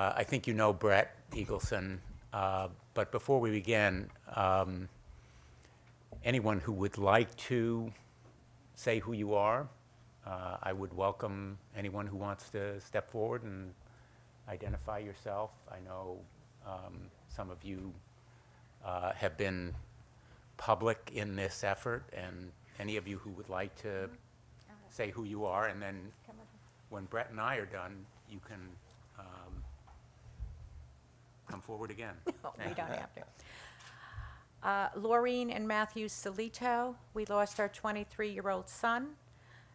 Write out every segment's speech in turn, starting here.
I think you know Brett Eagleson, but before we begin, anyone who would like to say who you are, I would welcome anyone who wants to step forward and identify yourself. I know some of you have been public in this effort, and any of you who would like to say who you are, and then when Brett and I are done, you can come forward again. No, we don't have to. Laureen and Matthew Solito, we lost our 23-year-old son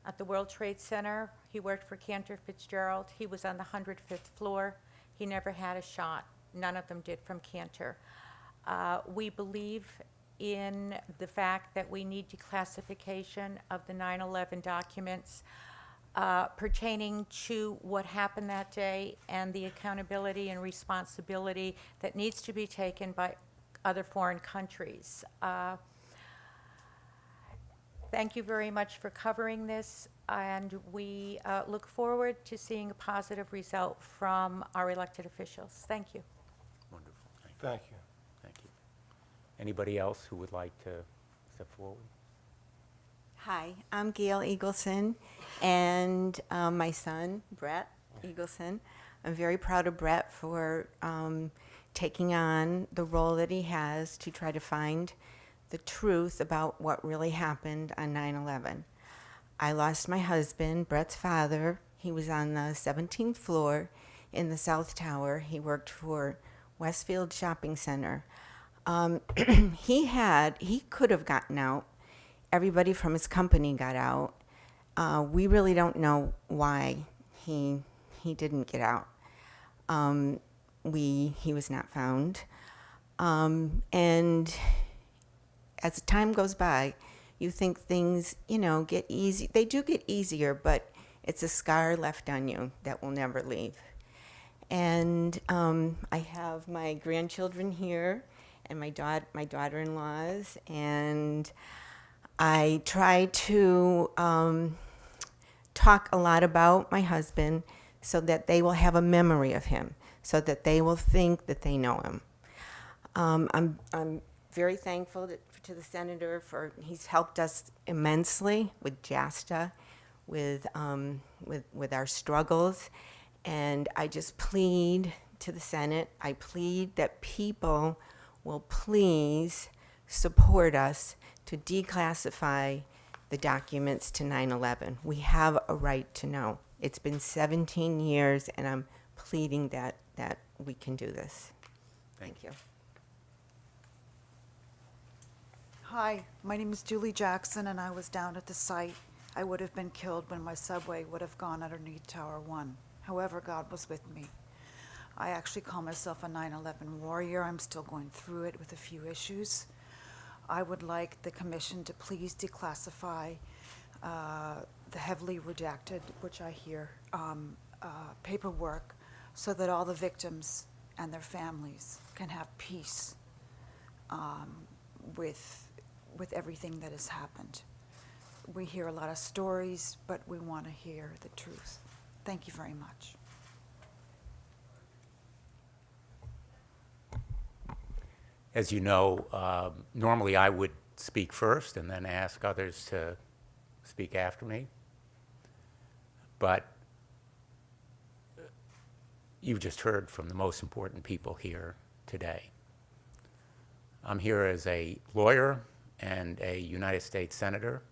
at the World Trade Center. He worked for Cantor Fitzgerald. He was on the 105th floor. He never had a shot. None of them did from Cantor. We believe in the fact that we need declassification of the 9/11 documents pertaining to what happened that day and the accountability and responsibility that needs to be taken by other foreign countries. Thank you very much for covering this, and we look forward to seeing a positive result from our elected officials. Thank you. Wonderful. Thank you. Thank you. Thank you. Anybody else who would like to step forward? Hi, I'm Gail Eagleson, and my son, Brett Eagleson. I'm very proud of Brett for taking on the role that he has to try to find the truth about what really happened on 9/11. I lost my husband, Brett's father. He was on the 17th floor in the South Tower. He worked for Westfield Shopping Center. He could have gotten out. Everybody from his company got out. We really don't know why he didn't get out. He was not found. And as time goes by, you think things, get easy. They do get easier, but it's a scar left on you that will never leave. And I have my grandchildren here and my daughter-in-laws, and I try to talk a lot about my husband so that they will have a memory of him, so that they will think that they know him. I'm very thankful to the senator for he's helped us immensely with JASTA, with our struggles, and I just plead to the Senate. I plead that people will please support us to declassify the documents to 9/11. We have a right to know. It's been 17 years, and I'm pleading that we can do this. Thank you. Hi, my name is Julie Jackson, and I was down at the site. I would have been killed when my subway would have gone underneath Tower 1. However, God was with me. I actually call myself a 9/11 warrior. I'm still going through it with a few issues. I would like the commission to please declassify the heavily redacted, which I hear, paperwork, so that all the victims and their families can have peace with everything that has happened. We hear a lot of stories, but we want to hear the truth. Thank you very much. As you know, normally I would speak first and then ask others to speak after me. But you've just heard from the most important people here today. I'm here as a lawyer and a United States Senator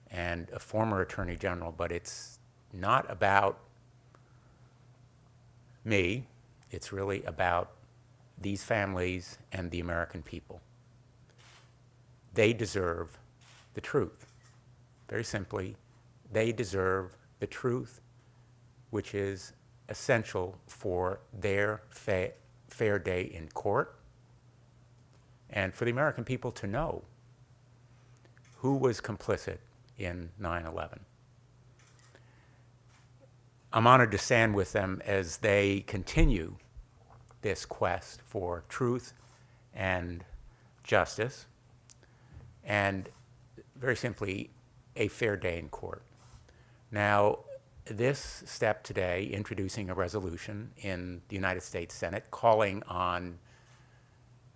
and a former Attorney General, but it's not about me. It's really about these families and the American people. They deserve the truth. Very simply, they deserve the truth, which is essential for their fair day in court, and for the American people to know who was complicit in 9/11. I'm honored to stand with them as they continue this quest for truth and justice, and very simply, a fair day in court. Now, this step today, introducing a resolution in the United States Senate calling on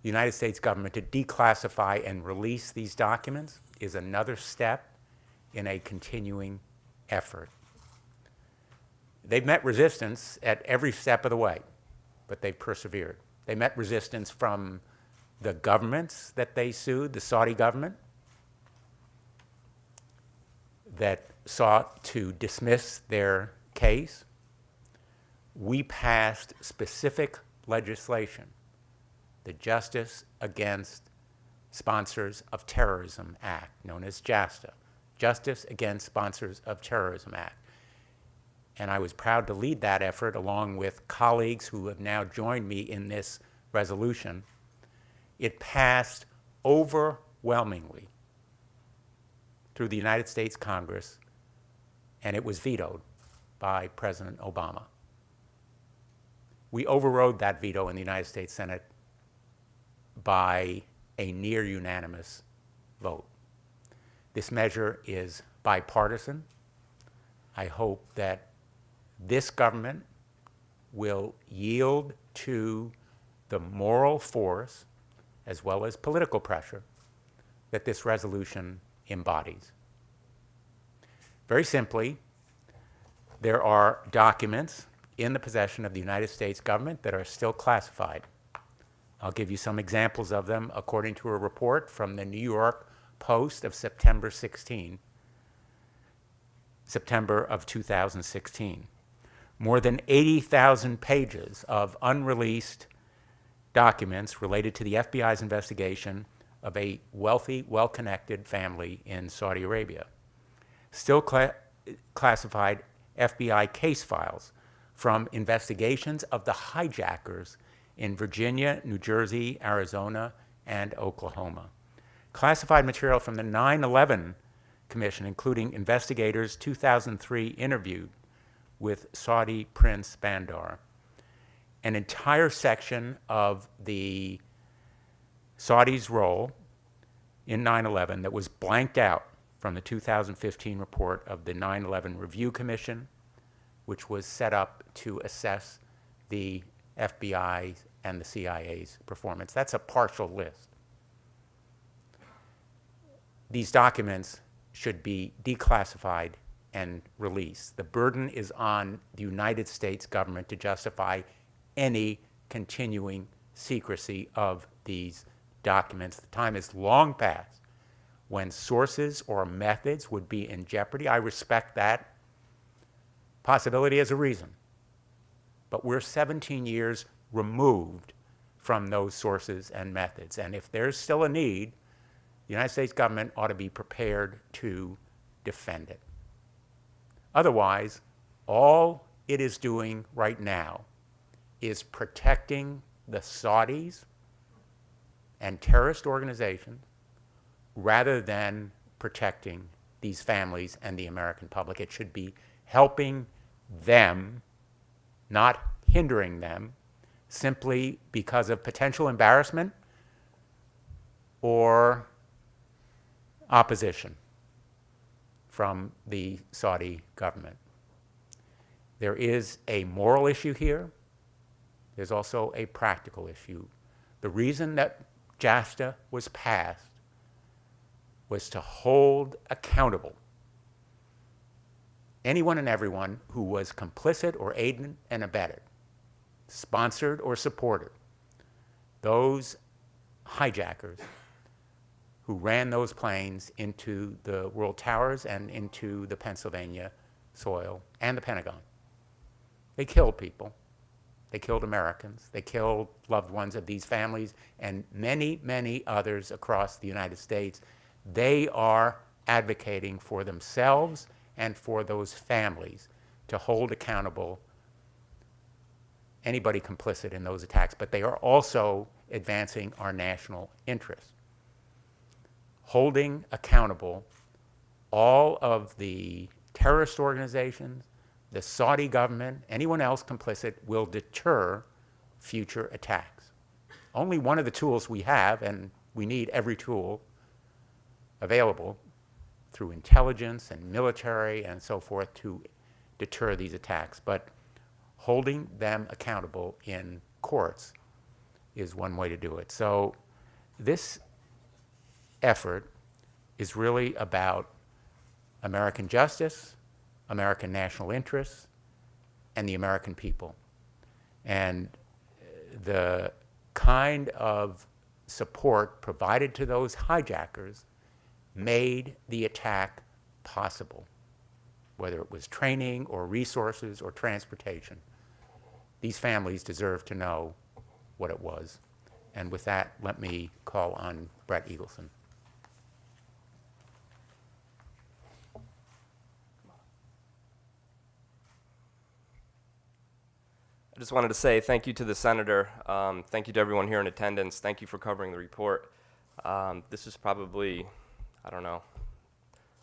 the United States government to declassify and release these documents, is another step in a continuing effort. They've met resistance at every step of the way, but they've persevered. They met resistance from the governments that they sued, the Saudi government, that sought to dismiss their case. We passed specific legislation, the Justice Against Sponsors of Terrorism Act, known as JASTA, Justice Against Sponsors of Terrorism Act. And I was proud to lead that effort along with colleagues who have now joined me in this resolution. It passed overwhelmingly through the United States Congress, and it was vetoed by President Obama. We overrode that veto in the United States Senate by a near unanimous vote. This measure is bipartisan. I hope that this government will yield to the moral force as well as political pressure that this resolution embodies. Very simply, there are documents in the possession of the United States government that are still classified. I'll give you some examples of them according to a report from the New York Post of September of 2016. More than 80,000 pages of unreleased documents related to the FBI's investigation of a wealthy, well-connected family in Saudi Arabia. Still classified FBI case files from investigations of the hijackers in Virginia, New Jersey, Arizona, and Oklahoma. Classified material from the 9/11 Commission, including investigators' 2003 interview with Saudi Prince Bandar. An entire section of the Saudis' role in 9/11 that was blanked out from the 2015 report of the 9/11 Review Commission, which was set up to assess the FBI and the CIA's performance. That's a partial list. These documents should be declassified and released. The burden is on the United States government to justify any continuing secrecy of these documents. The time is long past when sources or methods would be in jeopardy. I respect that possibility as a reason, but we're 17 years removed from those sources and methods. And if there's still a need, the United States government ought to be prepared to defend it. Otherwise, all it is doing right now is protecting the Saudis and terrorist organizations rather than protecting these families and the American public. It should be helping them, not hindering them, simply because of potential embarrassment or opposition from the Saudi government. There is a moral issue here. There's also a practical issue. The reason that JASTA was passed was to hold accountable anyone and everyone who was complicit or aided and abetted, sponsored or supported those hijackers who ran those planes into the World Towers and into the Pennsylvania soil and the Pentagon. They killed people. They killed Americans. They killed loved ones of these families and many, many others across the United States. They are advocating for themselves and for those families to hold accountable anybody complicit in those attacks, but they are also advancing our national interests. Holding accountable all of the terrorist organizations, the Saudi government, anyone else complicit will deter future attacks. Only one of the tools we have, and we need every tool available through intelligence and military and so forth to deter these attacks, but holding them accountable in courts is one way to do it. So this effort is really about American justice, American national interests, and the American people. And the kind of support provided to those hijackers made the attack possible, whether it was training or resources or transportation. These families deserve to know what it was. And with that, let me call on Brett Eagleson. I just wanted to say thank you to the Senator. Thank you to everyone here in attendance. Thank you for covering the report. This is probably, I don't know,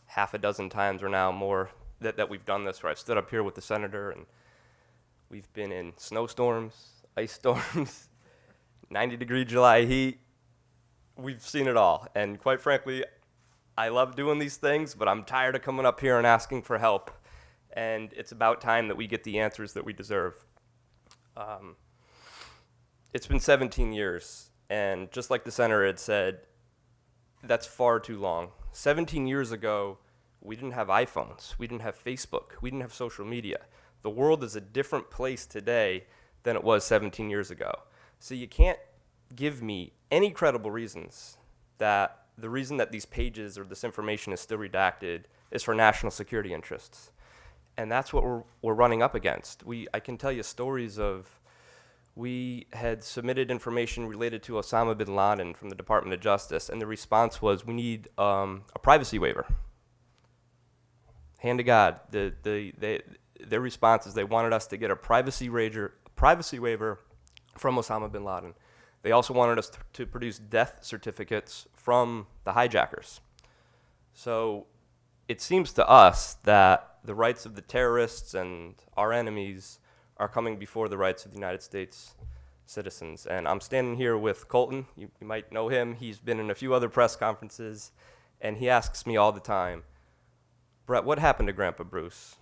half a dozen times or now more that we've done this, where I've stood up here with the Senator, and we've been in snowstorms, ice storms, 90-degree July heat. We've seen it all. And quite frankly, I love doing these things, but I'm tired of coming up here and asking for help. And it's about time that we get the answers that we deserve. It's been 17 years, and just like the Senator had said, that's far too long. 17 years ago, we didn't have iPhones, we didn't have Facebook, we didn't have social media. The world is a different place today than it was 17 years ago. So you can't give me any credible reasons that the reason that these pages or this information is still redacted is for national security interests. And that's what we're running up against. I can tell you stories of, we had submitted information related to Osama bin Laden from the Department of Justice, and the response was, we need a privacy waiver. Hand to God, their response is they wanted us to get a privacy waiver from Osama bin Laden. They also wanted us to produce death certificates from the hijackers. So it seems to us that the rights of the terrorists and our enemies are coming before the rights of the United States citizens. And I'm standing here with Colton. You might know him. He's been in a few other press conferences, and he asks me all the time, Brett, what happened to Grandpa Bruce?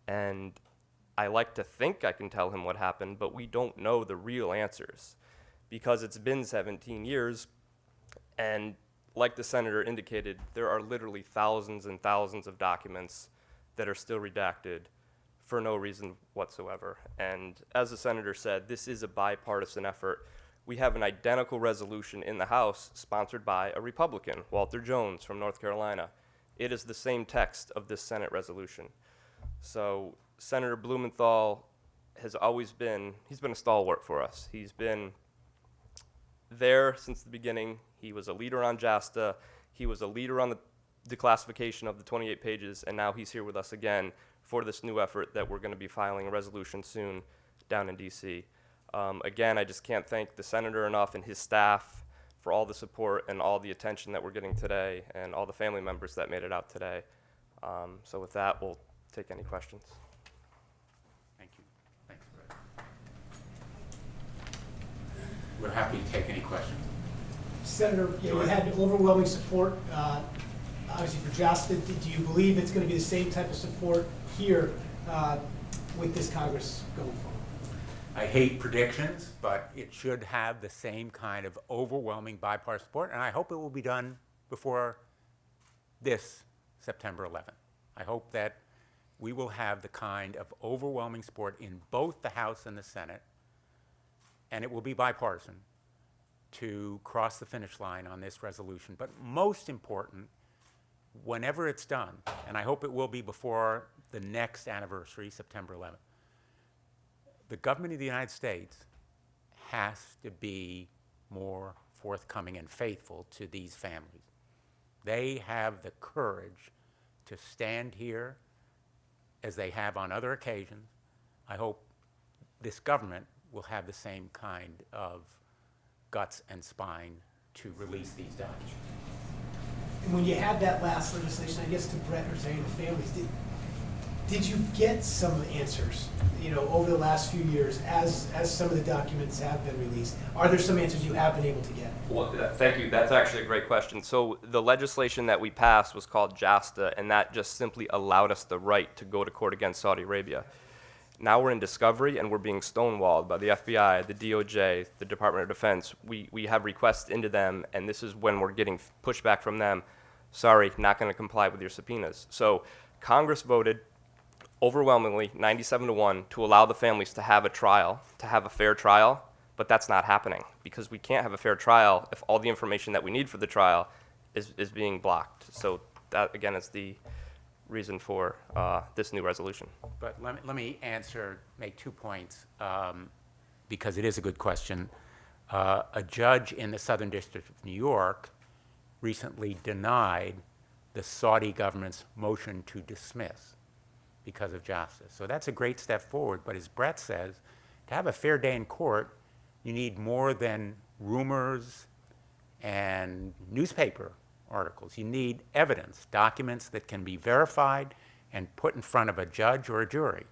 And I like to think I can tell him what happened, but we don't know the real answers because it's been 17 years, and like the Senator indicated, there are literally thousands and thousands of documents that are still redacted for no reason whatsoever. And as the Senator said, this is a bipartisan effort. We have an identical resolution in the House sponsored by a Republican, Walter Jones from North Carolina. It is the same text of this Senate resolution. So Senator Blumenthal has always been, he's been a stalwart for us. He's been there since the beginning. He was a leader on JASTA. He was a leader on the declassification of the 28 pages, and now he's here with us again for this new effort that we're going to be filing a resolution soon down in DC. Again, I just can't thank the Senator enough and his staff for all the support and all the attention that we're getting today, and all the family members that made it out today. So with that, we'll take any questions. Thank you. Thanks, Brett. We're happy to take any questions. Senator, you had overwhelming support, obviously for JASTA. Do you believe it's going to be the same type of support here with this Congress going forward? I hate predictions, but it should have the same kind of overwhelming bipartisan support, and I hope it will be done before this September 11th. I hope that we will have the kind of overwhelming support in both the House and the Senate, and it will be bipartisan, to cross the finish line on this resolution. But most important, whenever it's done, and I hope it will be before the next anniversary, September 11th, the government of the United States has to be more forthcoming and faithful to these families. They have the courage to stand here as they have on other occasions. I hope this government will have the same kind of guts and spine to release these documents. And when you had that last legislation, I guess to Brett or Zane, the families, Did you get some answers, over the last few years as some of the documents have been released? Are there some answers you have been able to get? Well, thank you. That's actually a great question. So the legislation that we passed was called JASTA, and that just simply allowed us the right to go to court against Saudi Arabia. Now we're in discovery, and we're being stonewalled by the FBI, the DOJ, the Department of Defense. We have requests into them, and this is when we're getting pushback from them. Sorry, not going to comply with your subpoenas. So Congress voted overwhelmingly, 97-1, to allow the families to have a trial, to have a fair trial, but that's not happening because we can't have a fair trial if all the information that we need for the trial is being blocked. So that, again, is the reason for this new resolution. But let me make 2 points, because it is a good question. A judge in the Southern District of New York recently denied the Saudi government's motion to dismiss because of justice. So that's a great step forward. But as Brett says, to have a fair day in court, you need more than rumors and newspaper articles. You need evidence, documents that can be verified and put in front of a judge or a jury.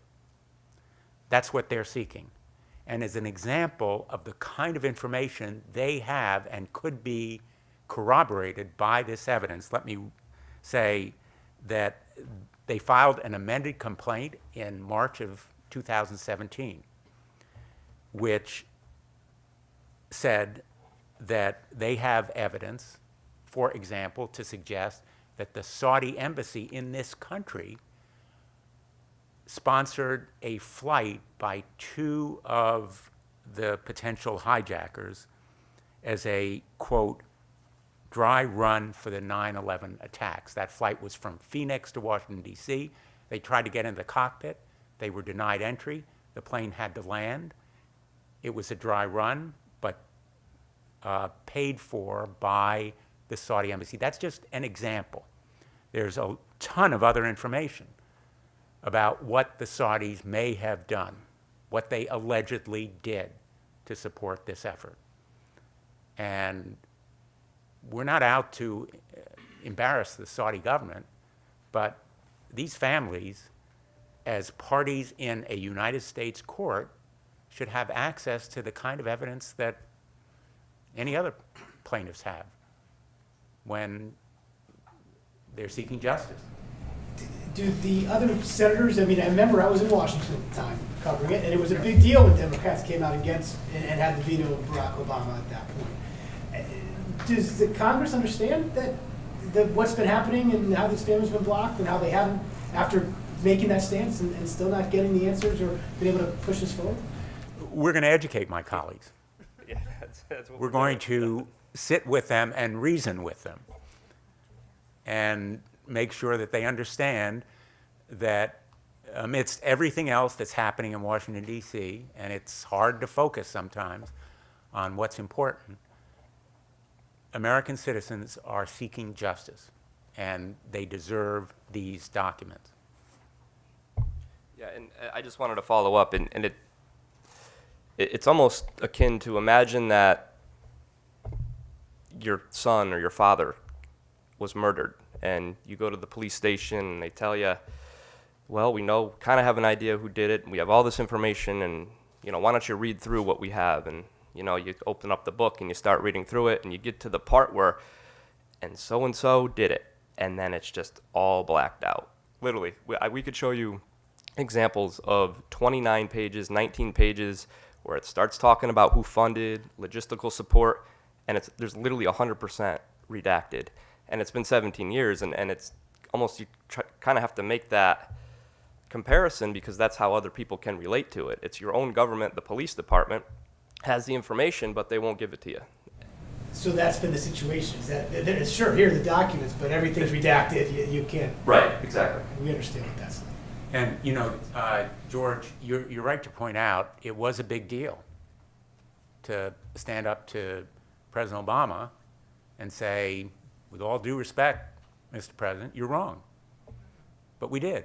That's what they're seeking. And as an example of the kind of information they have and could be corroborated by this evidence, let me say that they filed an amended complaint in March of 2017, which said that they have evidence, for example, to suggest that the Saudi embassy in this country sponsored a flight by 2 of the potential hijackers as a, quote, dry run for the 9/11 attacks. That flight was from Phoenix to Washington, D.C. They tried to get into the cockpit. They were denied entry. The plane had to land. It was a dry run, but paid for by the Saudi embassy. That's just an example. There's a ton of other information about what the Saudis may have done, what they allegedly did to support this effort. And we're not out to embarrass the Saudi government, but these families, as parties in a United States court, should have access to the kind of evidence that any other plaintiffs have when they're seeking justice. Do the other senators, I remember I was in Washington at the time covering it, and it was a big deal when Democrats came out against and had the veto of Barack Obama at that point. Does the Congress understand that what's been happening and how this family's been blocked and how they haven't, after making that stance and still not getting the answers or been able to push this forward? We're going to educate my colleagues. Yeah, that's what We're going to sit with them and reason with them and make sure that they understand that amidst everything else that's happening in Washington, D.C., and it's hard to focus sometimes on what's important, American citizens are seeking justice, and they deserve these documents. Yeah, and I just wanted to follow up, and it's almost akin to imagine that your son or your father was murdered, and you go to the police station, and they tell you, well, we kind of have an idea who did it, and we have all this information, and, why don't you read through what we have? And, you open up the book, and you start reading through it, and you get to the part where, and so did it, and then it's just all blacked out. Literally, we could show you examples of 29 pages, 19 pages, where it starts talking about who funded, logistical support, and there's literally 100% redacted. And it's been 17 years, and it's almost, you kind of have to make that comparison because that's how other people can relate to it. It's your own government, the police department, has the information, but they won't give it to you. So that's been the situation, is that, sure, here are the documents, but everything's redacted, you can't. Right, exactly. We understand what that's like. And, George, you're right to point out it was a big deal to stand up to President Obama and say, with all due respect, Mr. President, you're wrong. But we did.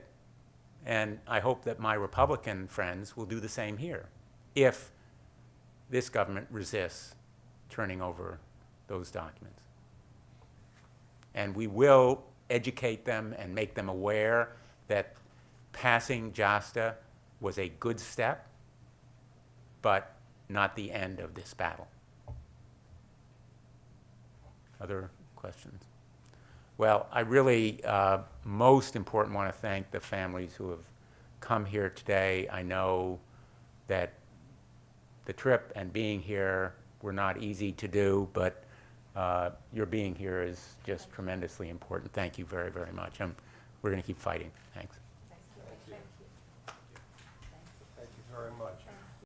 And I hope that my Republican friends will do the same here if this government resists turning over those documents. And we will educate them and make them aware that passing JASTA was a good step, but not the end of this battle. Other questions? Well, I really, most important, want to thank the families who have come here today. I know that the trip and being here were not easy to do, but your being here is just tremendously important. Thank you very, very much. We're going to keep fighting. Thanks.